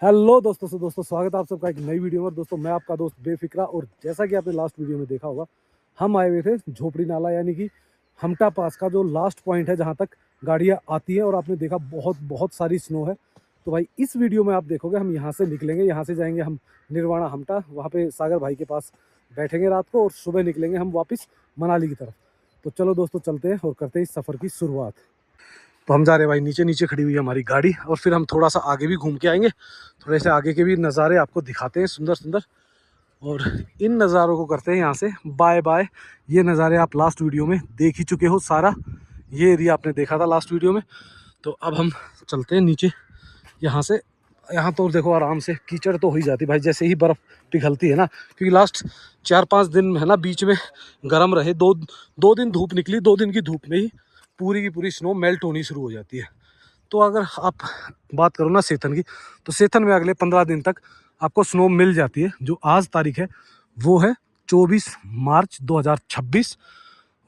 Hello दोस्तों स्वागत है आप सबका एक नई वीडियो में। दोस्तों मैं आपका दोस्त बेफिक्रा, और जैसा कि आपने लास्ट वीडियो में देखा होगा, हम आए हुए थे झोपड़ी नाला यानी कि हमटा पास का जो लास्ट पॉइंट है जहां तक गाड़ियां आती हैं। और आपने देखा बहुत बहुत सारी स्नो है। तो भाई इस वीडियो में आप देखोगे हम यहाँ से निकलेंगे, यहाँ से जाएंगे हम निर्वाणा हमटा, वहाँ पे सागर भाई के पास बैठेंगे रात को और सुबह निकलेंगे हम वापस मनाली की तरफ। तो चलो दोस्तों चलते हैं और करते हैं इस सफ़र की शुरुआत। तो हम जा रहे हैं भाई, नीचे नीचे खड़ी हुई है हमारी गाड़ी, और फिर हम थोड़ा सा आगे भी घूम के आएंगे, थोड़े से आगे के भी नज़ारे आपको दिखाते हैं सुंदर सुंदर। और इन नज़ारों को करते हैं यहाँ से बाय बाय। ये नज़ारे आप लास्ट वीडियो में देख ही चुके हो, सारा ये एरिया आपने देखा था लास्ट वीडियो में। तो अब हम चलते हैं नीचे यहाँ से। यहाँ तो देखो आराम से कीचड़ तो हो ही जाती भाई जैसे ही बर्फ़ पिघलती है ना, क्योंकि लास्ट 4-5 दिन है ना बीच में गर्म रहे, दो दिन धूप निकली, 2 दिन की धूप में ही पूरी की पूरी स्नो मेल्ट होनी शुरू हो जाती है। तो अगर आप बात करो ना सेथन की, तो सेथन में अगले 15 दिन तक आपको स्नो मिल जाती है। जो आज तारीख है वो है 24 मार्च 2026,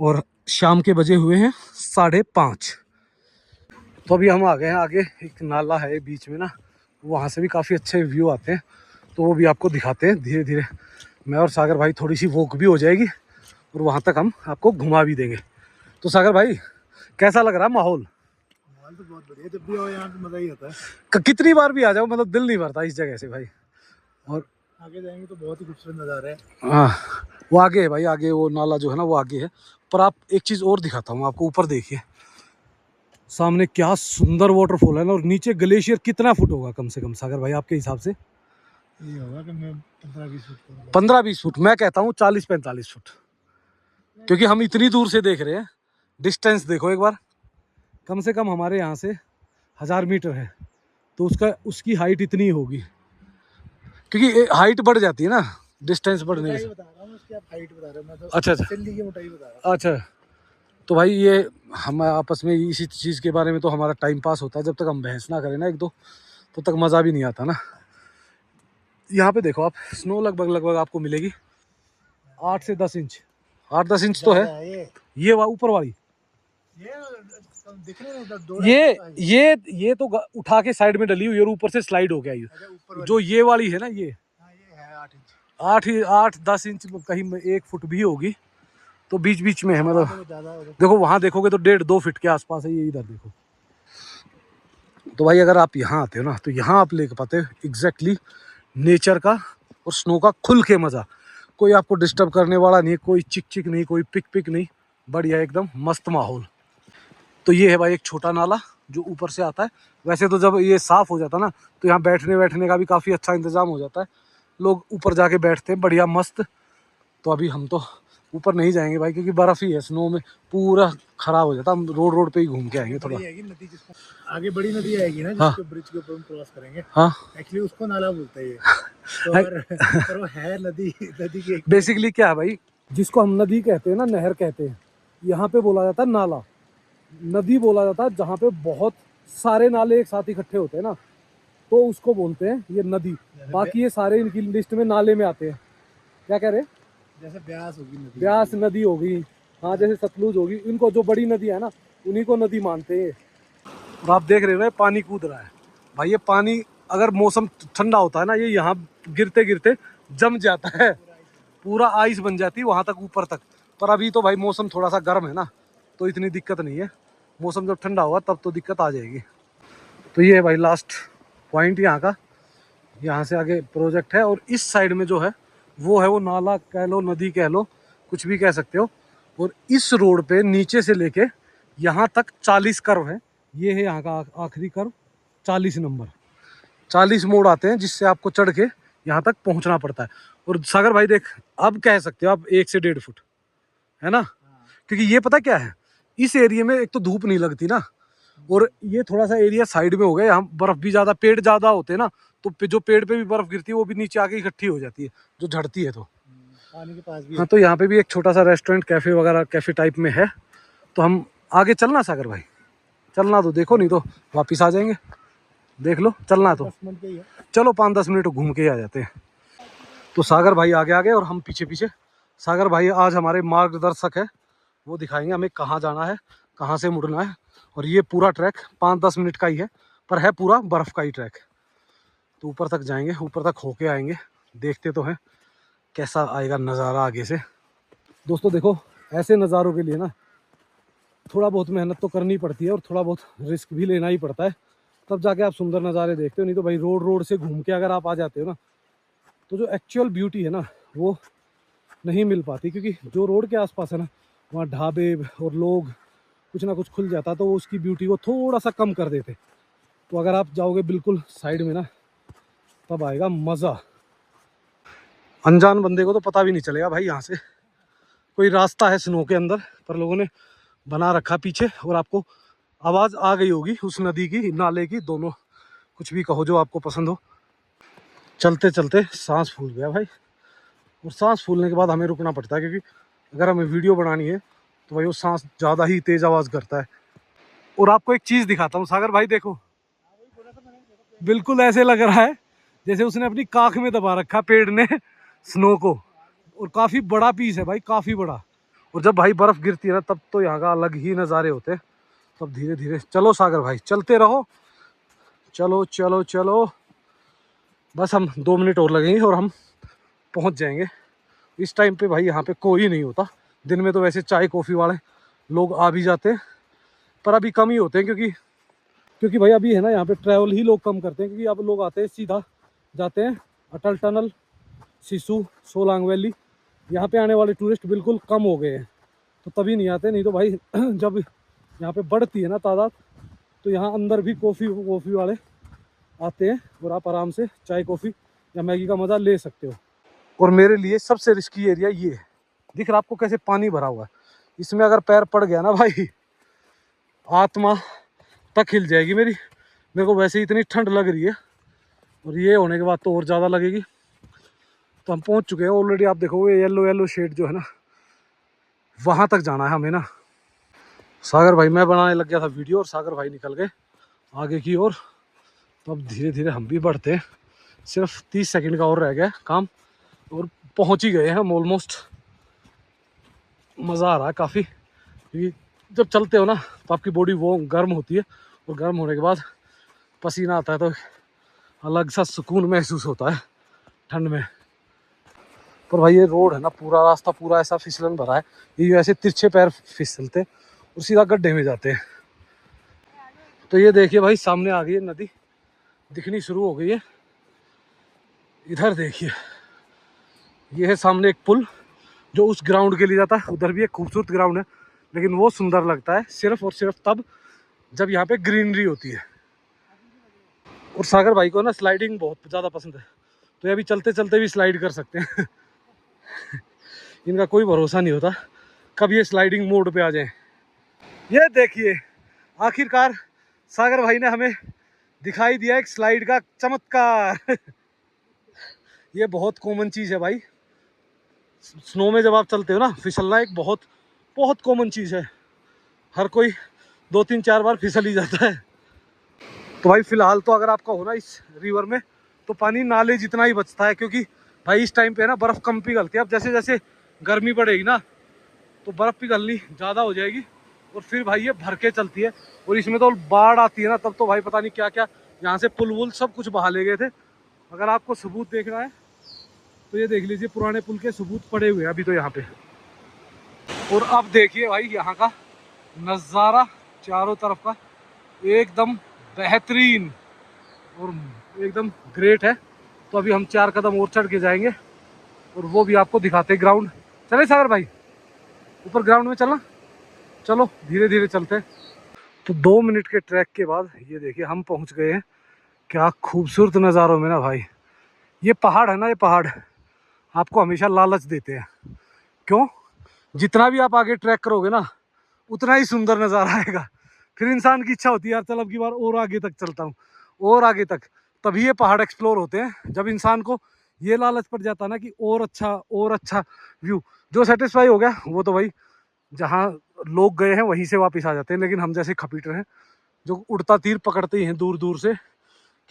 और शाम के बजे हुए हैं 5:30। तो अभी हम आ गए हैं आगे, एक नाला है बीच में ना, वहाँ से भी काफ़ी अच्छे व्यू आते हैं, तो वो भी आपको दिखाते हैं धीरे धीरे। मैं और सागर भाई थोड़ी सी वॉक भी हो जाएगी और वहाँ तक हम आपको घुमा भी देंगे। तो सागर भाई कैसा लग रहा है माहौल? माहौल तो बहुत बढ़िया, जब भी आओ यहाँ पे मजा ही आता है। कितनी बार भी आ जाओ, मतलब दिल नहीं भरता इस जगह से भाई। और आगे जाएंगे तो बहुत ही खूबसूरत नज़ारा है। हाँ, वो आगे है भाई, आगे वो नाला जो है ना वो आगे है। पर आप एक चीज़ और दिखाता हूँ आपको, ऊपर देखिए सामने क्या सुंदर वाटरफॉल है ना, और नीचे ग्लेशियर कितना फुट होगा कम से कम सागर भाई आपके हिसाब से? ये होगा कि मैं 15-20 फुट करूँगा। 15-20 फुट, मैं कहता हूँ 40-45 फुट, क्योंकि हम इतनी दूर से देख रहे हैं। डिस्टेंस देखो एक बार, कम से कम हमारे यहाँ से 1000 मीटर है, तो उसकी हाइट इतनी होगी, क्योंकि हाइट बढ़ जाती है ना डिस्टेंस बढ़ने से। बता रहा हूँ उसकी, आप हाइट बता रहे हो, मैं तो अच्छा अच्छा सिल्ली की मोटाई बता रहा अच्छा। तो भाई ये हम आपस में इसी चीज़ के बारे में तो हमारा टाइम पास होता है, जब तक हम बहस ना करें ना एक दो, तब तक मज़ा भी नहीं आता ना। यहाँ पे देखो आप, स्नो लगभग लगभग आपको मिलेगी 8 से 10 इंच, 8-10 इंच तो है। ये ऊपर वाली, ये दिख रहे हैं उधर ये तो उठा के साइड में डली हुई है और ऊपर से स्लाइड हो गया ये। ऊपर जो ये वाली है ना, ये हाँ, ये है 8 इंच। 8-10 इंच, कहीं 1 फुट भी होगी, तो बीच बीच में है मतलब। ज़्यादा देखो वहाँ देखोगे तो 1.5-2 फीट के आसपास है, ये इधर देखो। तो भाई अगर आप यहाँ आते हो ना, तो यहाँ आप ले पाते हो एग्जैक्टली नेचर का और स्नो का खुल के मज़ा। कोई आपको डिस्टर्ब करने वाला नहीं है, कोई चिक चिक नहीं, कोई पिक पिक नहीं, बढ़िया एकदम मस्त माहौल। तो ये है भाई एक छोटा नाला जो ऊपर से आता है। वैसे तो जब ये साफ़ हो जाता है ना, तो यहाँ बैठने बैठने का भी काफ़ी अच्छा इंतज़ाम हो जाता है, लोग ऊपर जाके बैठते हैं बढ़िया मस्त। तो अभी हम तो ऊपर नहीं जाएंगे भाई, क्योंकि बर्फ़ ही है, स्नो में पूरा ख़राब हो जाता है। हम रोड पे ही घूम के आएंगे थोड़ा। नदी जिसको आगे बड़ी नदी आएगी ना, हाँ जिसको ब्रिज के ऊपर हम क्रॉस करेंगे, हाँ, एक्चुअली उसको नाला बोलते हैं ये। तो पर वो है नदी, नदी की बेसिकली क्या है भाई, जिसको हम नदी कहते हैं ना, नहर कहते हैं, यहाँ पे बोला जाता है नाला। नदी बोला जाता है जहाँ पे बहुत सारे नाले एक साथ इकट्ठे होते हैं ना, तो उसको बोलते हैं ये नदी। बाकी ये सारे इनकी लिस्ट में नाले में आते हैं। क्या कह रहे हैं? जैसे ब्यास होगी नदी, ब्यास नदी होगी, हाँ, जैसे सतलुज होगी, इनको जो बड़ी नदी है ना उन्हीं को नदी मानते हैं। और आप देख रहे हो ना, पानी कूद रहा है भाई। ये पानी अगर मौसम ठंडा होता है ना, ये यहाँ गिरते गिरते जम जाता है, पूरा आइस बन जाती है वहाँ तक ऊपर तक। पर अभी तो भाई मौसम थोड़ा सा गर्म है ना, तो इतनी दिक्कत नहीं है। मौसम जब ठंडा होगा तब तो दिक्कत आ जाएगी। तो ये है भाई लास्ट पॉइंट यहाँ का, यहाँ से आगे प्रोजेक्ट है, और इस साइड में जो है वो है वो नाला कह लो, नदी कह लो, कुछ भी कह सकते हो। और इस रोड पे नीचे से लेके यहाँ तक 40 कर्व है। ये है यहाँ का आखिरी कर्व, 40 नंबर। 40 मोड़ आते हैं जिससे आपको चढ़ के यहाँ तक पहुँचना पड़ता है। और सागर भाई देख, अब कह सकते हो आप 1 से 1.5 फुट है ना, क्योंकि ये पता क्या है, इस एरिया में एक तो धूप नहीं लगती ना, और ये थोड़ा सा एरिया साइड में हो गया, यहाँ बर्फ भी ज़्यादा, पेड़ ज़्यादा होते हैं ना, तो जो पेड़ पे भी बर्फ गिरती है वो भी नीचे आके इकट्ठी हो जाती है, जो झड़ती है। तो पानी के पास भी हाँ, तो यहाँ पे भी एक छोटा सा रेस्टोरेंट कैफ़े वगैरह, कैफ़े टाइप में है। तो हम आगे चलना सागर भाई, चलना तो देखो, नहीं तो वापस आ जाएंगे। देख लो, चलना तो 10 मिनट ही है। चलो 5-10 मिनट घूम के ही आ जाते हैं। तो सागर भाई आगे आगे और हम पीछे पीछे। सागर भाई आज हमारे मार्गदर्शक है, वो दिखाएंगे हमें कहाँ जाना है, कहाँ से मुड़ना है। और ये पूरा ट्रैक 5-10 मिनट का ही है, पर है पूरा बर्फ़ का ही ट्रैक। तो ऊपर तक जाएंगे, ऊपर तक होके आएंगे, देखते तो हैं कैसा आएगा नज़ारा आगे से। दोस्तों देखो, ऐसे नज़ारों के लिए ना थोड़ा बहुत मेहनत तो करनी पड़ती है और थोड़ा बहुत रिस्क भी लेना ही पड़ता है, तब जाके आप सुंदर नज़ारे देखते हो। नहीं तो भाई रोड रोड से घूम के अगर आप आ जाते हो ना, तो जो एक्चुअल ब्यूटी है ना वो नहीं मिल पाती, क्योंकि जो रोड के आसपास है ना वहाँ ढाबे और लोग कुछ ना कुछ खुल जाता, तो वो उसकी ब्यूटी को थोड़ा सा कम कर देते। तो अगर आप जाओगे बिल्कुल साइड में ना, तब आएगा मज़ा। अनजान बंदे को तो पता भी नहीं चलेगा भाई यहाँ से कोई रास्ता है स्नो के अंदर, पर लोगों ने बना रखा पीछे, और आपको आवाज़ आ गई होगी उस नदी की, नाले की, दोनों, कुछ भी कहो जो आपको पसंद हो। चलते चलते सांस फूल गया भाई, और सांस फूलने के बाद हमें रुकना पड़ता है, क्योंकि अगर हमें वीडियो बनानी है तो भाई वो सांस ज़्यादा ही तेज़ आवाज़ करता है। और आपको एक चीज़ दिखाता हूँ सागर भाई, देखो बिल्कुल ऐसे लग रहा है जैसे उसने अपनी काख में दबा रखा पेड़ ने स्नो को, और काफ़ी बड़ा पीस है भाई, काफ़ी बड़ा। और जब भाई बर्फ़ गिरती है ना, तब तो यहाँ का अलग ही नज़ारे होते हैं। तब धीरे धीरे चलो सागर भाई, चलते रहो, चलो चलो चलो, बस हम 2 मिनट और लगेंगे और हम पहुँच जाएंगे। इस टाइम पे भाई यहाँ पे कोई नहीं होता। दिन में तो वैसे चाय कॉफ़ी वाले लोग आ भी जाते हैं, पर अभी कम ही होते हैं, क्योंकि भाई अभी है ना यहाँ पे ट्रैवल ही लोग कम करते हैं, क्योंकि अब लोग आते हैं सीधा जाते हैं अटल टनल, सिसु, सोलांग वैली। यहाँ पे आने वाले टूरिस्ट बिल्कुल कम हो गए हैं, तो तभी नहीं आते। नहीं तो भाई जब यहाँ पे बढ़ती है ना तादाद, तो यहाँ अंदर भी कॉफ़ी वाले आते हैं, और आप आराम से चाय कॉफ़ी या मैगी का मज़ा ले सकते हो। और मेरे लिए सबसे रिस्की एरिया ये है, दिख रहा आपको कैसे पानी भरा हुआ है, इसमें अगर पैर पड़ गया ना भाई, आत्मा तक हिल जाएगी मेरी। मेरे को वैसे ही इतनी ठंड लग रही है, और ये होने के बाद तो और ज़्यादा लगेगी। तो हम पहुंच चुके हैं ऑलरेडी, आप देखो ये येलो येलो शेड जो है ना, वहाँ तक जाना है हमें ना। सागर भाई, मैं बनाने लग गया था वीडियो और सागर भाई निकल गए आगे की ओर। तो अब धीरे धीरे हम भी बढ़ते हैं, सिर्फ 30 सेकंड का और रह गया काम, और पहुंच ही गए हैं हम ऑलमोस्ट। मज़ा आ रहा है काफ़ी, क्योंकि जब चलते हो ना तो आपकी बॉडी वो गर्म होती है, और गर्म होने के बाद पसीना आता है, तो अलग सा सुकून महसूस होता है ठंड में। पर भाई ये रोड है ना, पूरा रास्ता पूरा ऐसा फिसलन भरा है, ये ऐसे तिरछे पैर फिसलते और सीधा गड्ढे में जाते हैं। तो ये देखिए भाई, सामने आ गई है नदी, दिखनी शुरू हो गई है। इधर देखिए, ये है सामने एक पुल जो उस ग्राउंड के लिए जाता है। उधर भी एक खूबसूरत ग्राउंड है, लेकिन वो सुंदर लगता है सिर्फ और सिर्फ तब जब यहाँ पे ग्रीनरी होती है। और सागर भाई को ना स्लाइडिंग बहुत ज़्यादा पसंद है, तो ये अभी चलते चलते भी स्लाइड कर सकते हैं इनका कोई भरोसा नहीं होता कब ये स्लाइडिंग मोड पे आ जाए। ये देखिए, आखिरकार सागर भाई ने हमें दिखाई दिया एक स्लाइड का चमत्कार ये बहुत कॉमन चीज़ है भाई, स्नो में जब आप चलते हो ना, फिसलना एक बहुत बहुत कॉमन चीज़ है। हर कोई 2-3-4 बार फिसल ही जाता है। तो भाई फिलहाल तो अगर आपका हो ना इस रिवर में, तो पानी नाले जितना ही बचता है, क्योंकि भाई इस टाइम पे ना बर्फ़ कम पिघलती है। अब जैसे जैसे गर्मी बढ़ेगी ना, तो बर्फ़ पिघलनी ज़्यादा हो जाएगी, और फिर भाई ये भर के चलती है। और इसमें तो बाढ़ आती है ना, तब तो भाई पता नहीं क्या क्या, यहाँ से पुल वुल सब कुछ बहा ले गए थे। अगर आपको सबूत देखना है तो ये देख लीजिए, पुराने पुल के सबूत पड़े हुए हैं अभी तो यहाँ पे। और अब देखिए भाई यहाँ का नज़ारा, चारों तरफ का एकदम बेहतरीन और एकदम ग्रेट है। तो अभी हम 4 कदम और चढ़ के जाएंगे, और वो भी आपको दिखाते हैं ग्राउंड। चले सागर भाई, ऊपर ग्राउंड में चलना, चलो धीरे धीरे चलते हैं। तो 2 मिनट के ट्रैक के बाद ये देखिए हम पहुंच गए हैं। क्या खूबसूरत नज़ारों में ना भाई, ये पहाड़ है ना, ये पहाड़ आपको हमेशा लालच देते हैं। क्यों? जितना भी आप आगे ट्रैक करोगे ना, उतना ही सुंदर नज़ारा आएगा। फिर इंसान की इच्छा होती है यार चल अब की बार और आगे तक चलता हूँ, और आगे तक। तभी ये पहाड़ एक्सप्लोर होते हैं, जब इंसान को ये लालच पड़ जाता है ना कि और अच्छा व्यू। जो सेटिस्फाई हो गया वो तो भाई जहाँ लोग गए हैं वहीं से वापस आ जाते हैं। लेकिन हम जैसे खपीटर हैं जो उड़ता तीर पकड़ते ही हैं दूर दूर से,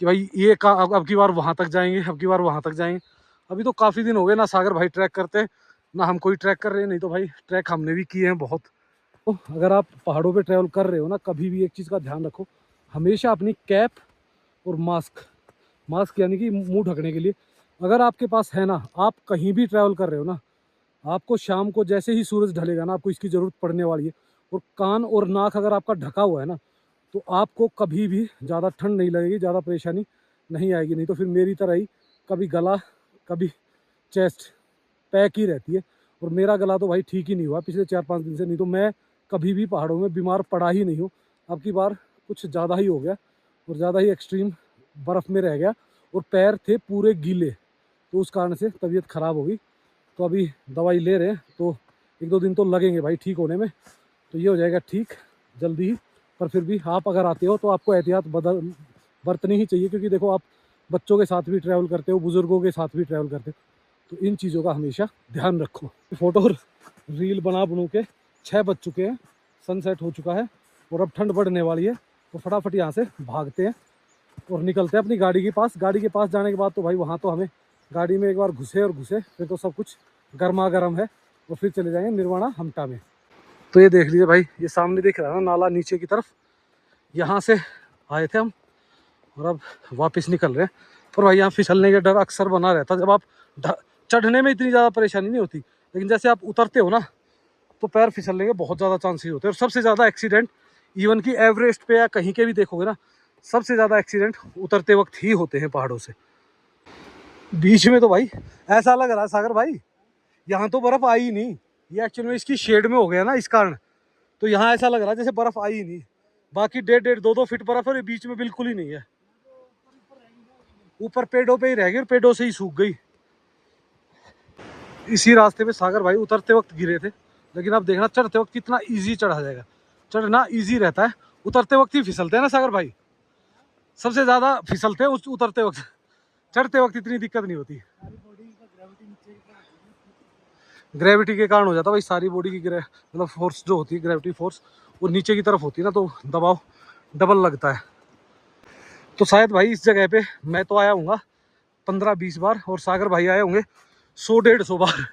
कि भाई ये अब की बार वहाँ तक जाएंगे, अब की बार वहाँ तक जाएंगे। अभी तो काफ़ी दिन हो गए ना सागर भाई ट्रैक करते, ना हम कोई ट्रैक कर रहे हैं। नहीं तो भाई ट्रैक हमने भी किए हैं बहुत। तो अगर आप पहाड़ों पे ट्रैवल कर रहे हो ना, कभी भी एक चीज़ का ध्यान रखो, हमेशा अपनी कैप और मास्क मास्क यानी कि मुंह ढकने के लिए। अगर आपके पास है ना, आप कहीं भी ट्रैवल कर रहे हो ना, आपको शाम को जैसे ही सूरज ढलेगा ना, आपको इसकी ज़रूरत पड़ने वाली है। और कान और नाक अगर आपका ढका हुआ है ना, तो आपको कभी भी ज़्यादा ठंड नहीं लगेगी, ज़्यादा परेशानी नहीं आएगी। नहीं तो फिर मेरी तरह ही कभी गला, कभी चेस्ट पैक ही रहती है। और मेरा गला तो भाई ठीक ही नहीं हुआ पिछले 4-5 दिन से। नहीं तो मैं कभी भी पहाड़ों में बीमार पड़ा ही नहीं हूँ। अब की बार कुछ ज़्यादा ही हो गया और ज़्यादा ही एक्सट्रीम बर्फ़ में रह गया और पैर थे पूरे गीले, तो उस कारण से तबीयत ख़राब हो गई। तो अभी दवाई ले रहे हैं, तो 1-2 दिन तो लगेंगे भाई ठीक होने में। तो ये हो जाएगा ठीक जल्दी ही। पर फिर भी आप अगर आते हो तो आपको एहतियात बरतनी ही चाहिए, क्योंकि देखो आप बच्चों के साथ भी ट्रैवल करते हो, बुज़ुर्गों के साथ भी ट्रैवल करते हो, तो इन चीज़ों का हमेशा ध्यान रखो। फ़ोटो रील बना के 6 बज चुके हैं, सनसेट हो चुका है और अब ठंड बढ़ने वाली है। तो फटाफट यहाँ से भागते हैं और निकलते हैं अपनी गाड़ी के पास। गाड़ी के पास जाने के बाद तो भाई वहाँ तो हमें गाड़ी में एक बार घुसे फिर तो सब कुछ गर्मा गर्म है। और फिर चले जाएंगे निर्वाणा हमटा में। तो ये देख लीजिए भाई, ये सामने दिख रहा है ना नाला नीचे की तरफ, यहाँ से आए थे हम और अब वापस निकल रहे हैं। पर भाई यहाँ फिसलने का डर अक्सर बना रहता है। जब आप चढ़ने में इतनी ज़्यादा परेशानी नहीं होती, लेकिन जैसे आप उतरते हो ना, तो पैर फिसलने के बहुत ज़्यादा चांसेस होते हैं। और सबसे ज़्यादा एक्सीडेंट इवन कि एवरेस्ट पे या कहीं के भी देखोगे ना, सबसे ज़्यादा एक्सीडेंट उतरते वक्त ही होते हैं पहाड़ों से। बीच में तो भाई ऐसा लग रहा है सागर भाई, यहाँ तो बर्फ़ आई ही नहीं। ये एक्चुअली में इसकी शेड में हो गया ना, इस कारण तो यहाँ ऐसा लग रहा है जैसे बर्फ़ आई ही नहीं। बाकी 1.5 2 फीट बर्फ़, और ये बीच में बिल्कुल ही नहीं है। ऊपर पेड़ों पे ही रह गई और पेड़ों से ही सूख गई। इसी रास्ते पे सागर भाई उतरते वक्त गिरे थे, लेकिन अब देखना चढ़ते वक्त कितना ईजी चढ़ा जाएगा। चढ़ना ईजी रहता है, उतरते वक्त ही फिसलते हैं ना सागर भाई, सबसे ज़्यादा फिसलते हैं उतरते वक्त। चढ़ते वक्त इतनी दिक्कत नहीं होती, ग्रेविटी के कारण हो जाता है भाई। सारी बॉडी की मतलब फोर्स जो होती है, ग्रेविटी फोर्स, वो नीचे की तरफ होती है ना, तो दबाव डबल लगता है। तो शायद भाई इस जगह पे मैं तो आया हूँ 15-20 बार और सागर भाई आए होंगे 100-150 बार।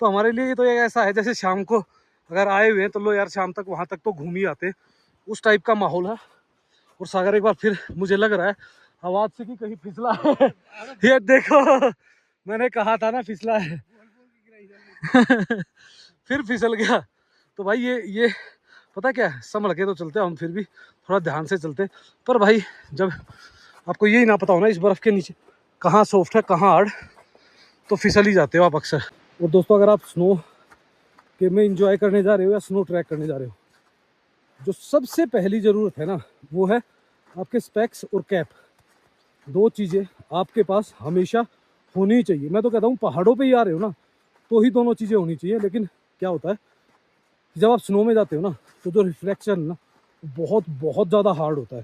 तो हमारे लिए ये तो एक ऐसा है जैसे शाम को अगर आए हुए हैं तो लो यार शाम तक वहाँ तक तो घूम ही आते, उस टाइप का माहौल है। और सागर एक बार फिर मुझे लग रहा है आवाज़ से कि कहीं फिसला है। ये देखो, मैंने कहा था ना फिसला है। फिर फिसल गया। तो भाई ये पता क्या है, संभल के तो चलते हम, फिर भी थोड़ा ध्यान से चलते। पर भाई जब आपको यही ना पता हो ना इस बर्फ़ के नीचे कहाँ सॉफ्ट है कहाँ हार्ड, तो फिसल ही जाते हो आप अक्सर। और दोस्तों अगर आप स्नो के में इंजॉय करने जा रहे हो या स्नो ट्रैक करने जा रहे हो, जो सबसे पहली ज़रूरत है ना, वो है आपके स्पेक्स और कैप। 2 चीज़ें आपके पास हमेशा होनी चाहिए। मैं तो कहता हूँ पहाड़ों पे ही आ रहे हो ना, तो ही दोनों चीज़ें होनी चाहिए। लेकिन क्या होता है जब आप स्नो में जाते हो ना, तो जो रिफ्लेक्शन ना बहुत बहुत ज़्यादा हार्ड होता है,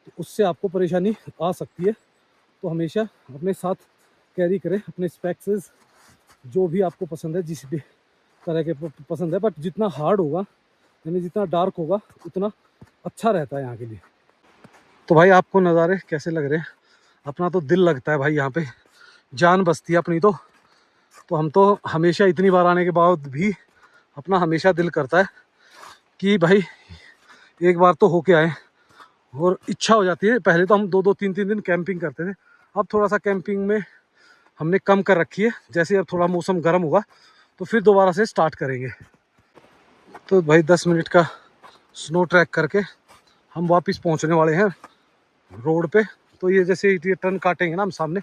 तो उससे आपको परेशानी आ सकती है। तो हमेशा अपने साथ कैरी करें अपने स्पेक्सेस, जो भी आपको पसंद है, जिस भी तरह के पसंद है। बट जितना हार्ड होगा यानी जितना डार्क होगा उतना अच्छा रहता है यहाँ के लिए। तो भाई आपको नज़ारे कैसे लग रहे हैं? अपना तो दिल लगता है भाई, यहाँ पे जान बसती है अपनी। तो हम तो हमेशा इतनी बार आने के बाद भी अपना हमेशा दिल करता है कि भाई एक बार तो होके आए। और इच्छा हो जाती है। पहले तो हम 2-2 3-3 दिन कैंपिंग करते थे, अब थोड़ा सा कैंपिंग में हमने कम कर रखी है। जैसे अब थोड़ा मौसम गर्म होगा तो फिर दोबारा से स्टार्ट करेंगे। तो भाई 10 मिनट का स्नो ट्रैक करके हम वापस पहुंचने वाले हैं रोड पे। तो ये जैसे ये टर्न काटेंगे ना हम सामने,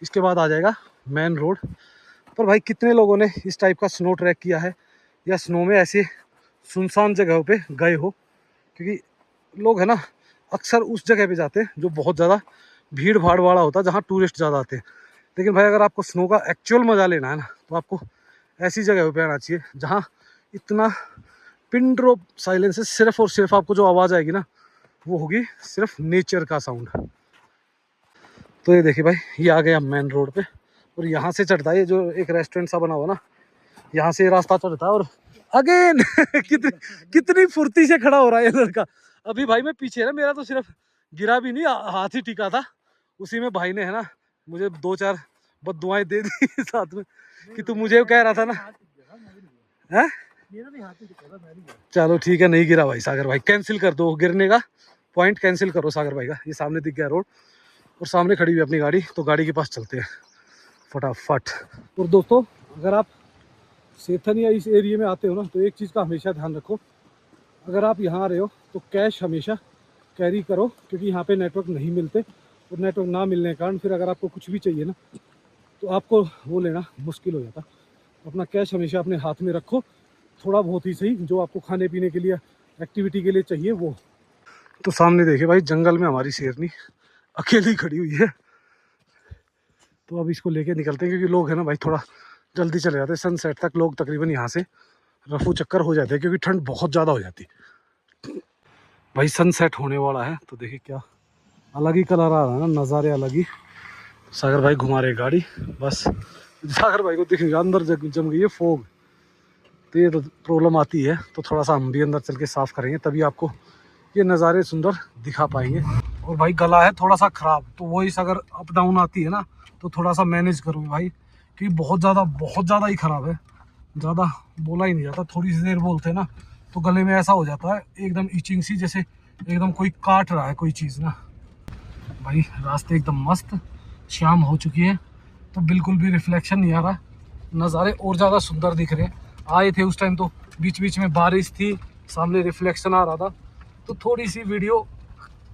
इसके बाद आ जाएगा मेन रोड। पर भाई कितने लोगों ने इस टाइप का स्नो ट्रैक किया है या स्नो में ऐसे सुनसान जगहों पे गए हो? क्योंकि लोग है ना अक्सर उस जगह पे जाते हैं जो बहुत ज़्यादा भीड़ भाड़ वाला होता है, जहाँ टूरिस्ट ज़्यादा आते हैं। लेकिन भाई अगर आपको स्नो का एक्चुअल मज़ा लेना है ना, तो आपको ऐसी जगह पे आना चाहिए जहाँ इतना पिन ड्रॉप साइलेंस है। सिर्फ और सिर्फ आपको जो आवाज़ आएगी ना, वो होगी सिर्फ नेचर का साउंड। तो ये देखिए भाई, ये आ गए हम मेन रोड पे और यहाँ से चढ़ता है, ये जो एक रेस्टोरेंट सा बना हुआ ना, यहाँ से रास्ता चढ़ता है। और अगेन कितनी फुर्ती से खड़ा हो रहा है ये लड़का। अभी भाई मैं पीछे ना, मेरा तो सिर्फ गिरा भी नहीं, हाथ ही टिका था। उसी में भाई ने है ना मुझे 2-4 बद्दुआएं दे दी साथ में, कि तू मुझे कह रहा था ना है। चलो ठीक है, नहीं गिरा भाई। सागर भाई कैंसिल कर दो गिरने का पॉइंट, कैंसिल करो सागर भाई का। ये सामने दिख गया रोड। और सामने खड़ी हुई है अपनी गाड़ी, तो गाड़ी के पास चलते हैं फटाफट। और दोस्तों अगर आप सेथन या इस एरिया में आते हो ना, तो एक चीज़ का हमेशा ध्यान रखो, अगर आप यहाँ आ रहे हो तो कैश हमेशा कैरी करो, क्योंकि यहाँ पे नेटवर्क नहीं मिलते, और नेटवर्क ना मिलने के कारण फिर अगर आपको कुछ भी चाहिए ना तो आपको वो लेना मुश्किल हो जाता। अपना कैश हमेशा अपने हाथ में रखो, थोड़ा बहुत ही सही, जो आपको खाने पीने के लिए, एक्टिविटी के लिए चाहिए वो। तो सामने देखिए भाई, जंगल में हमारी शेरनी अकेली खड़ी हुई है। तो अब इसको लेके निकलते हैं, क्योंकि लोग है ना भाई थोड़ा जल्दी चले जाते हैं। सनसेट तक लोग तकरीबन यहाँ से रफू चक्कर हो जाते हैं, क्योंकि ठंड बहुत ज़्यादा हो जाती भाई। सनसेट होने वाला है, तो देखिए क्या अलग ही कलर आ रहा है ना, नज़ारे अलग ही। सागर भाई घुमा रहे गाड़ी, बस सागर भाई को दिखेगा अंदर जम गई है फोग, तो ये तो प्रॉब्लम आती है। तो थोड़ा सा हम भी अंदर चल के साफ़ करेंगे, तभी आपको ये नज़ारे सुंदर दिखा पाएंगे। और भाई गला है थोड़ा सा ख़राब, तो वही अगर अप डाउन आती है ना तो थोड़ा सा मैनेज करूँगी भाई, क्योंकि बहुत ज़्यादा ही ख़राब है। ज़्यादा बोला ही नहीं जाता, थोड़ी सी देर बोलते हैं ना तो गले में ऐसा हो जाता है एकदम इचिंग सी, जैसे एकदम कोई काट रहा है कोई चीज़ ना। भाई रास्ते एकदम मस्त, शाम हो चुकी है तो बिल्कुल भी रिफ्लेक्शन नहीं आ रहा, नज़ारे और ज़्यादा सुंदर दिख रहे हैं। आए थे उस टाइम तो बीच बीच में बारिश थी, सामने रिफ्लेक्शन आ रहा था, तो थोड़ी सी वीडियो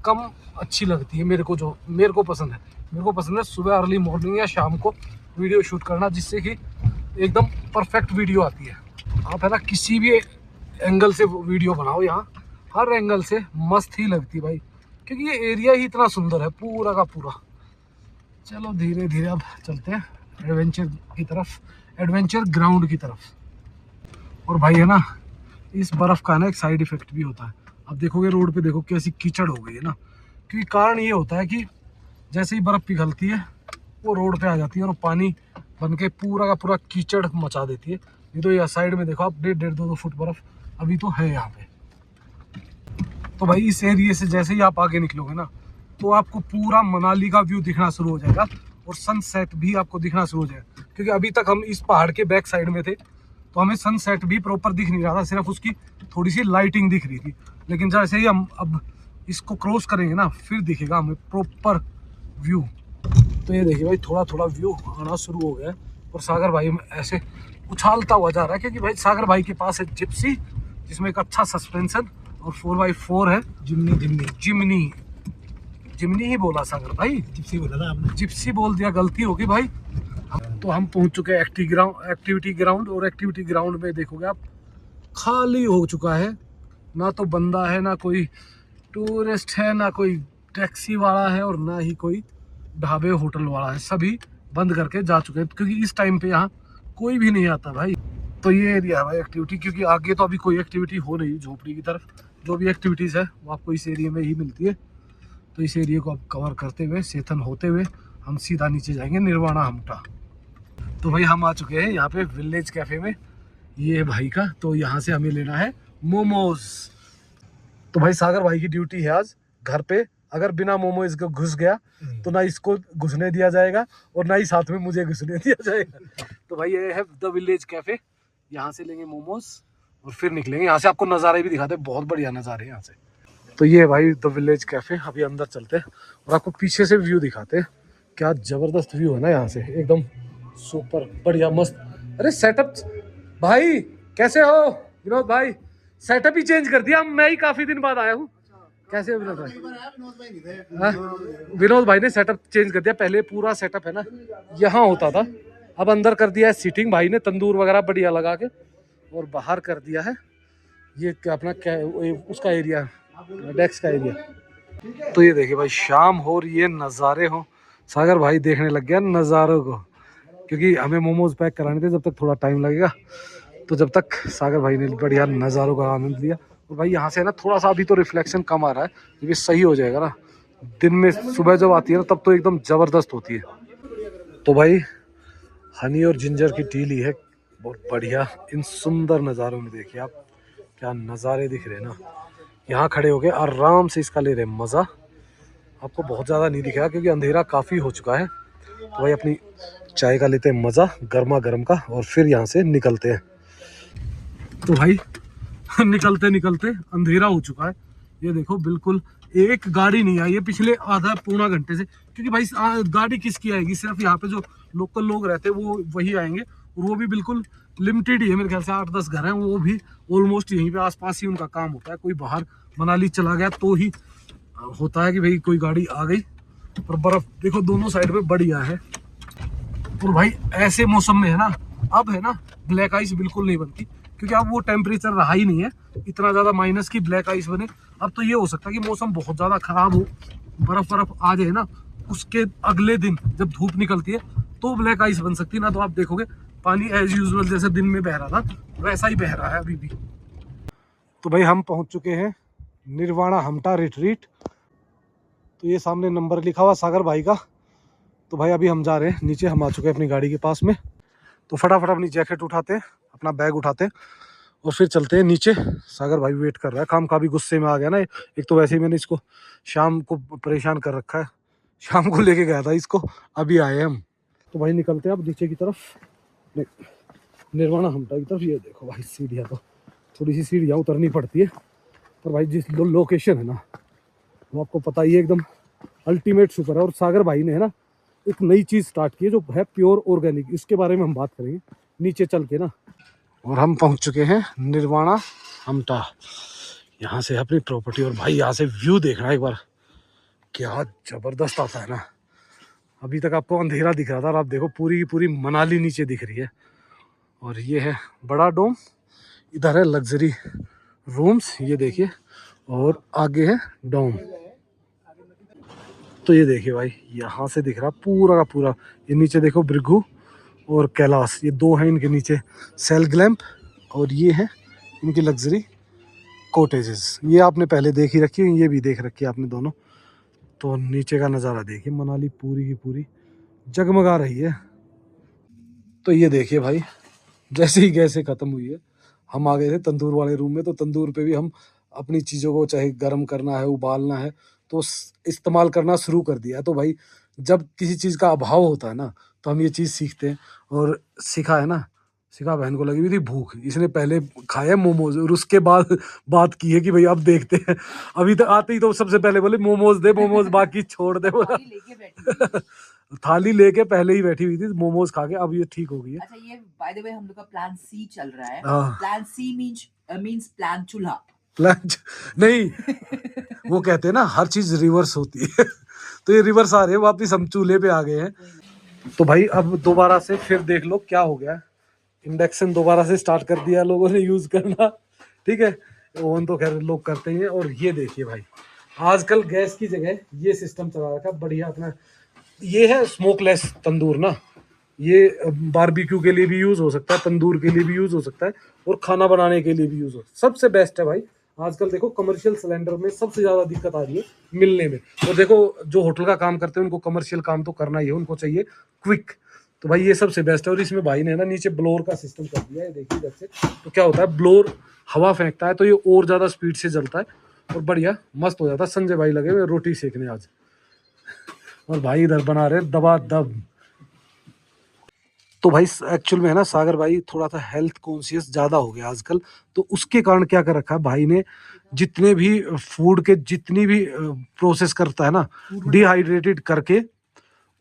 कम अच्छी लगती है मेरे को। जो मेरे को पसंद है सुबह अर्ली मॉर्निंग या शाम को वीडियो शूट करना, जिससे कि एकदम परफेक्ट वीडियो आती है। आप है ना किसी भी एंगल से वीडियो बनाओ, यहाँ हर एंगल से मस्त ही लगती है भाई, क्योंकि ये एरिया ही इतना सुंदर है पूरा का पूरा। चलो धीरे धीरे अब चलते हैं एडवेंचर की तरफ, एडवेंचर ग्राउंड की तरफ। और भाई है ना, इस बर्फ़ का ना एक साइड इफ़ेक्ट भी होता है। अब देखोगे रोड पे देखो कैसी कीचड़ हो गई है ना, क्योंकि कारण ये होता है कि जैसे ही बर्फ़ पिघलती है वो रोड पे आ जाती है और पानी बन के पूरा का पूरा कीचड़ मचा देती है। ये तो यहाँ साइड में देखो आप 1.5-2 फुट बर्फ़ अभी तो है यहाँ पे। तो भाई इस एरिए से जैसे ही आप आगे निकलोगे ना तो आपको पूरा मनाली का व्यू दिखना शुरू हो जाएगा, और सनसेट भी आपको दिखना शुरू हो जाएगा। क्योंकि अभी तक हम इस पहाड़ के बैक साइड में थे तो हमें सनसेट भी प्रॉपर दिख नहीं रहा था, सिर्फ उसकी थोड़ी सी लाइटिंग दिख रही थी। लेकिन जैसे ही हम अब इसको क्रॉस करेंगे ना फिर दिखेगा हमें प्रॉपर व्यू। तो ये देखिए भाई थोड़ा थोड़ा व्यू आना शुरू हो गया है, और सागर भाई ऐसे उछालता हुआ जा रहा है, क्योंकि भाई सागर भाई के पास है जिप्सी, जिसमें एक अच्छा सस्पेंशन और 4x4 है। जिमनी ही बोला सागर भाई, जिप्सी बोला था आपने। जिप्सी बोल दिया, गलती होगी भाई। तो हम पहुंच चुके हैं एक्टिविटी ग्राउंड, और एक्टिविटी ग्राउंड में देखोगे आप खाली हो चुका है, ना तो बंदा है, ना कोई टूरिस्ट है, ना कोई टैक्सी वाला है, और ना ही कोई ढाबे होटल वाला है। सभी बंद करके जा चुके हैं, क्योंकि इस टाइम पे यहाँ कोई भी नहीं आता भाई। तो ये एरिया है भाई एक्टिविटी, क्योंकि आगे तो अभी कोई एक्टिविटी हो नहीं झोपड़ी की तरफ। जो भी एक्टिविटीज़ है वो आपको इस एरिया में ही मिलती है। तो इस एरिया को अब कवर करते हुए, सेथन होते हुए हम सीधा नीचे जाएंगे निर्वाणा हमटा। तो भाई हम आ चुके हैं यहाँ पे विलेज कैफ़े में, ये है भाई का। तो यहाँ से हमें लेना है मोमोज। तो भाई सागर भाई की ड्यूटी है आज घर पे, अगर बिना मोमो इसको घुस गया तो ना इसको घुसने दिया जाएगा और ना ही साथ में मुझे घुसने दिया जाएगा। तो भाई ये है द विलेज कैफ़े, यहाँ से लेंगे मोमोज और फिर निकलेंगे। यहाँ से आपको नज़ारे भी दिखाते हैं, बहुत बढ़िया नज़ारे हैं यहाँ से। तो ये है भाई द विलेज कैफ़े, अभी अंदर चलते हैं और आपको पीछे से व्यू दिखाते हैं। क्या ज़बरदस्त व्यू है ना यहाँ से, एकदम सुपर बढ़िया मस्त। अरे सेटअप भाई कैसे हो विनोद भाई? सेटअप ही चेंज कर दिया, मैं ही काफ़ी दिन बाद आया हूँ। कैसे हो विनोद भाई? हाँ विनोद भाई ने सेटअप चेंज कर दिया, पहले पूरा सेटअप है ना यहाँ होता था, अब अंदर कर दिया है सीटिंग भाई ने, तंदूर वगैरह बढ़िया लगा के, और बाहर कर दिया है ये क्या अपना क्या उसका एरिया, डेस्क का एरिया। तो ये देखिए भाई शाम हो रही है, नज़ारे हो, सागर भाई देखने लग गया नज़ारों को, क्योंकि हमें मोमोज पैक कराने थे, जब तक थोड़ा टाइम लगेगा। तो जब तक सागर भाई ने बढ़िया नज़ारों का आनंद लिया। और भाई यहाँ से ना थोड़ा सा अभी तो रिफ्लेक्शन कम आ रहा है, ये सही हो जाएगा ना, दिन में सुबह जब आती है ना तब तो एकदम ज़बरदस्त होती है। तो भाई हनी और जिंजर की टी ली है, बहुत बढ़िया। इन सुंदर नज़ारों में देखिए आप क्या नज़ारे दिख रहे हैं ना, यहाँ खड़े हो गए आराम से इसका ले रहे हैं मज़ा। आपको बहुत ज़्यादा नहीं दिखेगा क्योंकि अंधेरा काफ़ी हो चुका है। तो भाई अपनी चाय का लेते हैं मज़ा गर्मा गर्म का, और फिर यहाँ से निकलते हैं। तो भाई निकलते निकलते अंधेरा हो चुका है, ये देखो बिल्कुल एक गाड़ी नहीं आई है पिछले आधा पौना घंटे से, क्योंकि भाई गाड़ी किसकी आएगी, सिर्फ यहाँ पे जो लोकल लोग रहते हैं वो वही आएंगे, और वो भी बिल्कुल लिमिटेड ही है, मेरे ख्याल से 8-10 घर हैं, वो भी ऑलमोस्ट यहीं पे आसपास ही उनका काम होता है। कोई बाहर मनाली चला गया तो ही होता है कि भाई कोई गाड़ी आ गई। और बर्फ देखो दोनों साइड पे बढ़िया है। और भाई ऐसे मौसम में है ना, अब है ना ब्लैक आइस बिल्कुल नहीं बनती, क्योंकि अब वो टेम्परेचर रहा ही नहीं है इतना ज़्यादा माइनस की ब्लैक आइस बने। अब तो ये हो सकता है कि मौसम बहुत ज़्यादा ख़राब हो, बर्फ़ आ जाए ना, उसके अगले दिन जब धूप निकलती है तो ब्लैक आइस बन सकती है ना। तो आप देखोगे पानी एज यूजुअल जैसे दिन में बह रहा था वैसा ही बह रहा है अभी भी। तो भाई हम पहुंच चुके हैं निर्वाणा हमटा रिट्रीट। तो ये सामने नंबर लिखा हुआ सागर भाई का। तो भाई अभी हम जा रहे हैं नीचे, हम आ चुके हैं अपनी गाड़ी के पास में। तो फटाफट अपनी जैकेट उठाते हैं, अपना बैग उठाते हैं और फिर चलते हैं नीचे। सागर भाई वेट कर रहा है, काम का भी गुस्से में आ गया ना। एक तो वैसे ही मैंने इसको शाम को परेशान कर रखा है, शाम को लेके गया था इसको, अभी आए हम। तो भाई निकलते हैं अब नीचे की तरफ, निर्वाणा हमटा की तरफ। ये देखो भाई सीढ़ियाँ, तो थोड़ी सी सीढ़ियाँ उतरनी पड़ती है, पर भाई जिस लोकेशन है ना वो आपको पता ही है, एकदम अल्टीमेट सुपर है। और सागर भाई ने है ना एक नई चीज़ स्टार्ट की है जो है प्योर ऑर्गेनिक, इसके बारे में हम बात करेंगे नीचे चल के ना। और हम पहुंच चुके हैं निर्वाणा हमटा, यहाँ से अपनी प्रॉपर्टी। और भाई यहाँ से व्यू देखना एक बार, क्या ज़बरदस्त आता है ना। अभी तक आपको अंधेरा दिख रहा था और आप देखो पूरी की पूरी मनाली नीचे दिख रही है। और ये है बड़ा डोम, इधर है लग्जरी रूम्स, ये देखिए, और आगे है डोम। तो ये देखिए भाई यहाँ से दिख रहा पूरा का पूरा। ये नीचे देखो भृगु और कैलाश, ये दो हैं इनके नीचे सेल ग्लैम्प, और ये है इनकी लग्जरी कोटेजेस। ये आपने पहले देख ही रखी है, ये भी देख रखी है आपने दोनों। तो नीचे का नज़ारा देखिए, मनाली पूरी की पूरी जगमगा रही है। तो ये देखिए भाई जैसे ही गैसें ख़त्म हुई है, हम आ गए थे तंदूर वाले रूम में। तो तंदूर पे भी हम अपनी चीज़ों को चाहे गर्म करना है, उबालना है, तो इस्तेमाल करना शुरू कर दिया। तो भाई जब किसी चीज़ का अभाव होता है ना, तो हम ये चीज़ सीखते हैं। और सीखा है ना, सीखा बहन को लगी हुई थी भूख, इसने पहले खाया मोमोज और उसके बाद बात की है कि भाई अब देखते हैं। अभी तक आते ही तो सबसे पहले बोले मोमोज दे, मोमोज बाकी छोड़ दे बोला। थाली लेके पहले ही बैठी हुई थी मोमोज खा के, अब ये ठीक हो गई है। अच्छा, ये बाय द वे हम लोग का प्लान सी चल रहा है। हाँ। प्लान सी मींस प्लान चूल्हा। प्लान नहीं, वो कहते हैं ना हर चीज रिवर्स होती है। तो ये रिवर्स आ रहे हैं, वापिस हम चूल्हे पे आ गए हैं। तो भाई अब दोबारा से फिर देख लो क्या हो गया, इंडक्शन दोबारा से स्टार्ट कर दिया लोगों ने यूज करना। ठीक है, ओवन तो खैर लोग करते ही हैं। और ये देखिए भाई आजकल गैस की जगह ये सिस्टम चला रखा बढ़िया अपना। ये है स्मोकलेस तंदूर ना, ये बारबेक्यू के लिए भी यूज हो सकता है, तंदूर के लिए भी यूज हो सकता है, और खाना बनाने के लिए भी यूज हो सकता है। सबसे बेस्ट है भाई आजकल। देखो कमर्शियल सिलेंडर में सबसे ज़्यादा दिक्कत आ रही है मिलने में। और देखो जो होटल का काम करते हैं उनको कमर्शियल काम तो करना ही है, उनको चाहिए क्विक। तो भाई ये सबसे बेस्ट है। और इसमें भाई ने ना नीचे ब्लोर का सिस्टम कर दिया है, देखिए इधर से। तो क्या होता है, ब्लोर हवा फेंकता है तो ये और ज़्यादा स्पीड से जलता है और बढ़िया मस्त हो जाता है। संजय भाई लगे हुए रोटी सेकने आज, और भाई इधर बना रहे दबा दब। तो भाई एक्चुअल में है ना सागर भाई थोड़ा सा हेल्थ कॉन्शियस ज़्यादा हो गया आजकल। तो उसके कारण क्या कर रखा है भाई ने, जितने भी फूड के जितनी भी प्रोसेस करता है ना, डिहाइड्रेटेड करके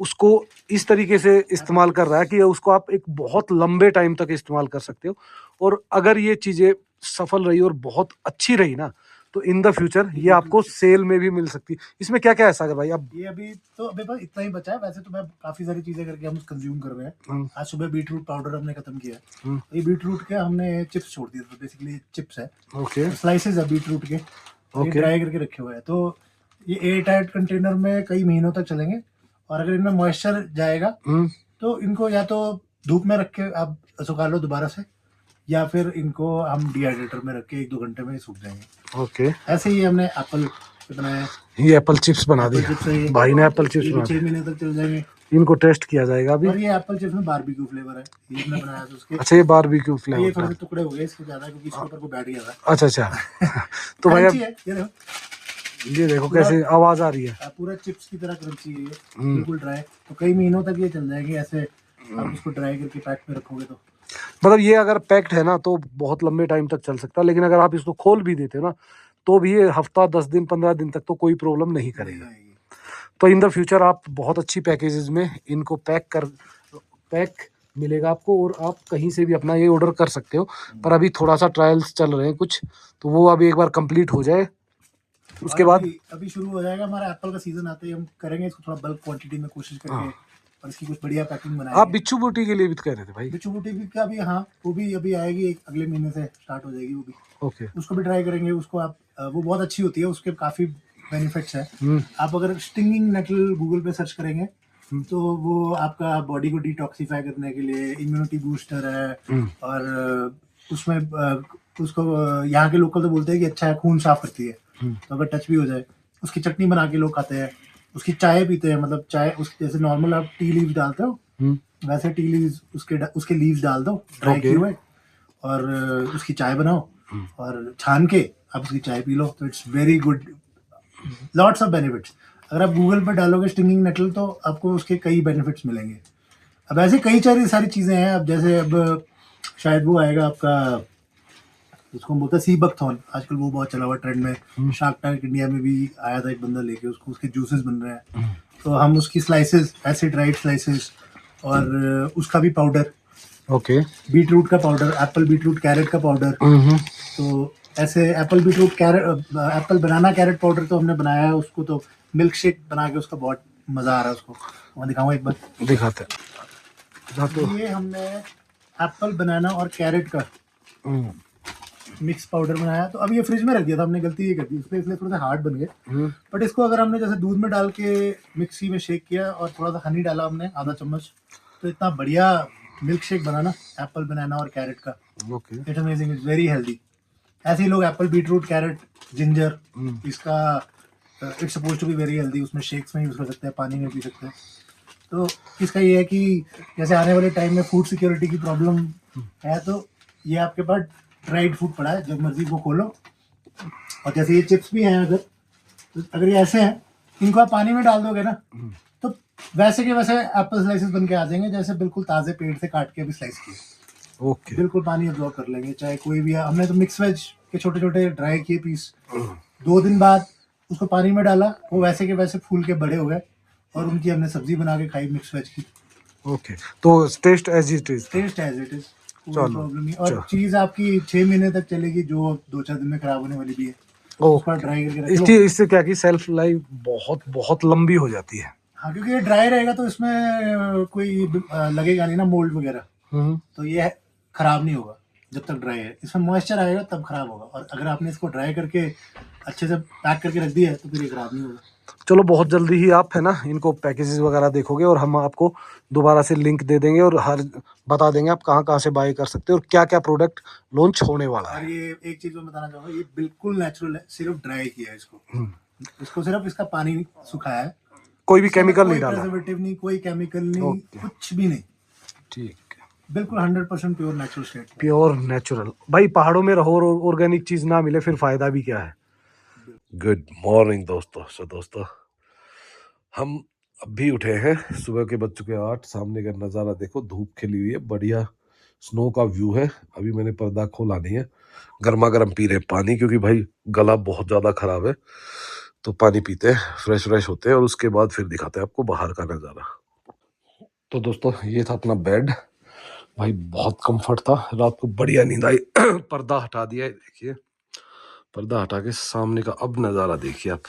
उसको इस तरीके से इस्तेमाल कर रहा है कि उसको आप एक बहुत लंबे टाइम तक इस्तेमाल कर सकते हो। और अगर ये चीज़ें सफल रही और बहुत अच्छी रही ना, तो इन द फ्यूचर ये आपको सेल में भी मिल सकती है। इसमें क्या क्या है सागर भाई? अब ये अभी तो अभी बस इतना ही बचा है। वैसे तो मैं काफी सारी चीजें करके हम कंज्यूम कर रहे हैं। आज सुबह बीटरूट पाउडर हमने खत्म किया है। ये बीटरूट के हमने चिप्स छोड़ दिए, तो बेसिकली चिप्स है, ओके, स्लाइसेस है बीटरूट के, ये ड्राई करके रखे हुए हैं। तो ये एयर टाइट कंटेनर में कई महीनों तक चलेंगे। और अगर इनमें मॉइस्चर जाएगा तो इनको या तो धूप में रख के आप सुखा लो दोबारा से, या फिर इनको हम डिहाइड्रेटर में रख के 1-2 घंटे में सूख जाएंगे। ओके, ऐसे ही हमने एप्पल बनाया, ये एप्पल चिप्स बना दी भाई ने। एप्पल चिप्स 6 महीने तक चल जाएंगे। इनको टेस्ट किया जाएगा अभी। और ये एप्पल चिप्स में बारबेक्यू फ्लेवर है, ये हमने बनाया था उसके। अच्छा, ये बारबेक्यू ये फ्लेवर थोड़े का। से टुकड़े हो गए इसके ज्यादा, क्योंकि इसके ऊपर को बैठ गया था। अच्छा अच्छा। तो भाई क्रंची अब है, ये देखो ये देखो कैसे आवाज आ रही है, पूरा चिप्स की तरह क्रंची है ये, बिल्कुल ड्राई। तो कई महीनों तक ये चल जाएगी ऐसे, आप उसको ड्राई करके पैक में रखोगे तो। मतलब ये अगर पैक्ड है ना तो बहुत लंबे टाइम तक चल सकता है। लेकिन अगर आप इसको खोल भी देते हो ना, तो भी ये हफ्ता 10 दिन 15 दिन तक तो कोई प्रॉब्लम नहीं नहीं करेगा। आएगी। तो इन द फ्यूचर आप बहुत अच्छी पैकेजेस में इनको पैक मिलेगा आपको, और आप कहीं से भी अपना ये ऑर्डर कर सकते हो। पर अभी थोड़ा सा ट्रायल्स चल रहे हैं कुछ, तो वो अभी एक बार कंप्लीट हो जाए उसके और बाद अभी शुरू हो जाएगा हमारा एप्पल का सीजन, आते ही हम करेंगे इसको थोड़ा बल्क क्वांटिटी में कोशिश करके, हाँ। और इसकी कुछ बढ़िया पैकिंग आप बनाएंगे। बिच्छू बूटी के लिए भी तो कह रहे थे भाई। बिच्छू बूटी भी का भी, हाँ वो भी अभी आएगी, एक अगले महीने से स्टार्ट हो जाएगी वो भी। ओके। उसको भी ट्राई करेंगे। उसको आप वो बहुत अच्छी होती है, उसके काफी बेनिफिट्स है। हम्म। आप अगर स्टिंगिंग नेटल गूगल पे सर्च करेंगे तो वो आपका बॉडी को डिटॉक्सिफाई करने के लिए इम्यूनिटी बूस्टर है। और उसमें उसको यहाँ के लोकल तो बोलते हैं कि अच्छा है, खून साफ करती है। तो अगर टच भी हो जाए, उसकी चटनी बना के लोग खाते हैं, उसकी चाय पीते हैं। मतलब चाय उसके जैसे नॉर्मल आप टी लीव्स डालते हो, वैसे टी लीव्स उसके लीव्स डाल दो ड्राई किए हुए, और उसकी चाय बनाओ और छान के आप उसकी चाय पी लो। तो it's very good, lots of benefits. अगर आप गूगल पर डालोगे स्टिंगिंग नेटल तो आपको उसके कई बेनिफिट्स मिलेंगे। अब ऐसे कई सारी चीज़ें हैं। अब जैसे अब शायद वो आएगा आपका, उसको बोलते हैं सी बकथॉर्न, आजकल वो बहुत चला हुआ ट्रेंड में। शार्क टैंक इंडिया में भी आया था एक बंदा लेके, उसको उसके जूसेस बन रहे हैं। तो हम उसकी स्लाइसेस, ऐसे ड्राइड स्लाइसेस, और उसका भी पाउडर, ओके, बीट रूट का powder, apple beetroot carrot का पाउडर। तो ऐसे apple beetroot carrot, apple banana carrot powder तो हमने बनाया है उसको, तो मिल्क शेक बना के उसका बहुत मज़ा आ रहा है उसको। मैं दिखाऊंगा एक बार, दिखाते हैं। ये हमने एप्पल बनाना और कैरेट का मिक्स पाउडर बनाया। तो अब ये फ्रिज में रख दिया था हमने, गलती ये कर दी इसलिए थोड़े से हार्ड बन गए। बट इसको अगर हमने जैसे दूध में डाल के मिक्सी में शेक किया और थोड़ा सा हनी डाला हमने आधा चम्मच, तो इतना बढ़िया मिल्क शेक बना ना एप्पल बनाना और कैरेट का। Okay, it's amazing, it's very healthy. ऐसे ही लोग एप्पल बीटरूट कैरेट जिंजर, इसका it's suppose to be very healthy. उसमें शेक्स में यूज कर सकते हैं, पानी में पी सकते हैं। तो इसका ये है कि जैसे आने वाले टाइम में फूड सिक्योरिटी की प्रॉब्लम है, तो ये आपके पास ड्राइड फूड पड़ा है, जब मर्जी वो खोलो। और जैसे ये चिप्स भी हैं, अगर ये ऐसे हैं, इनको आप पानी में डाल दोगे ना, तो वैसे के वैसे एप्पल स्लाइसेस बन के आ जाएंगे, जैसे बिल्कुल ताजे पेड़ से काट के अभी स्लाइस किए। ओके, बिल्कुल पानी अब्जॉर्ब कर लेंगे, चाहे कोई भी है। हमने तो मिक्स वेज के छोटे छोटे ड्राई किए पीस, 2 दिन बाद उसको पानी में डाला, वो वैसे के वैसे फूल के बड़े हो गए, और उनकी हमने सब्जी बना के खाई मिक्स वेज की। ओके, तो taste as it is, taste as it is, कोई चलो, प्रॉब्लम नहीं। और चीज आपकी 6 महीने तक चलेगी, जो 2-4 दिन में खराब होने वाली भी है। उसका ड्राई करके रख लो। इससे क्या कि सेल्फ लाइफ बहुत बहुत लंबी हो जाती है। हाँ, क्योंकि ये ड्राई रहेगा तो इसमें कोई लगेगा नहीं ना मोल्ड वगैरह, तो ये खराब नहीं होगा जब तक ड्राई है। इसमें मॉइस्चर आएगा तब खराब होगा, और अगर आपने इसको ड्राई करके अच्छे से पैक करके रख दिया है तो फिर ये खराब नहीं होगा। चलो, बहुत जल्दी ही आप है ना इनको पैकेजेस वगैरह देखोगे, और हम आपको दोबारा से लिंक दे देंगे, और हर बता देंगे आप कहाँ कहाँ से बाय कर सकते हो और क्या क्या प्रोडक्ट लॉन्च होने वाला है। और ये एक चीज मैं बताना चाहूंगा, ये बिल्कुल नेचुरल है, सिर्फ ड्राई किया है इसको सिर्फ इसका पानी सुखाया है, कोई भी केमिकल नहीं डाला, प्रिजर्वेटिव नहीं, कोई केमिकल नहीं, कुछ भी नहीं। ठीक, बिल्कुल 100% pure natural state, pure natural. भाई पहाड़ों में रहो और ऑर्गेनिक चीज ना मिले फिर फायदा भी क्या है। गुड मॉर्निंग दोस्तों। दोस्तों हम अभी उठे हैं, सुबह के बज चुके 8। सामने का नज़ारा देखो, धूप खिली हुई है, बढ़िया स्नो का व्यू है। अभी मैंने पर्दा खोला नहीं है, गर्मा गर्म पी रहे पानी, क्योंकि भाई गला बहुत ज़्यादा ख़राब है। तो पानी पीते हैं, फ्रेश होते हैं, और उसके बाद फिर दिखाते हैं आपको बाहर का नज़ारा। तो दोस्तों ये था अपना बेड, भाई बहुत कंफर्ट था, रात को बढ़िया नींद आई। पर्दा हटा दिया है, देखिए पर्दा हटा के सामने का अब नज़ारा देखिए आप।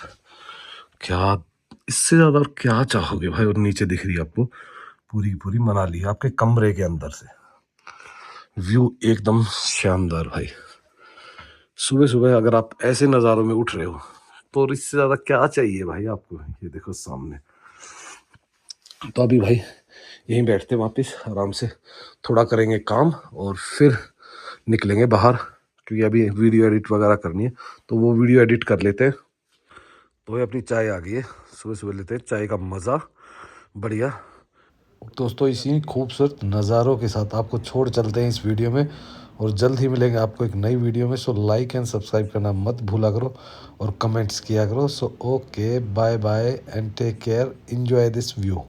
क्या इससे ज़्यादा और क्या चाहोगे भाई। और नीचे दिख रही है आपको पूरी मनाली, आपके कमरे के अंदर से व्यू एकदम शानदार भाई। सुबह सुबह अगर आप ऐसे नज़ारों में उठ रहे हो तो इससे ज़्यादा क्या चाहिए भाई आपको। ये देखो सामने। तो अभी भाई यहीं बैठते वापस आराम से, थोड़ा करेंगे काम और फिर निकलेंगे बाहर, क्योंकि अभी वीडियो एडिट वगैरह करनी है, तो वो वीडियो एडिट कर लेते हैं। तो अपनी चाय आ गई है, सुबह सुबह लेते हैं चाय का मज़ा, बढ़िया। दोस्तों इसी खूबसूरत नज़ारों के साथ आपको छोड़ चलते हैं इस वीडियो में, और जल्द ही मिलेंगे आपको एक नई वीडियो में। सो लाइक एंड सब्सक्राइब करना मत भूला करो, और कमेंट्स किया करो। So okay, bye bye and take care, enjoy this view.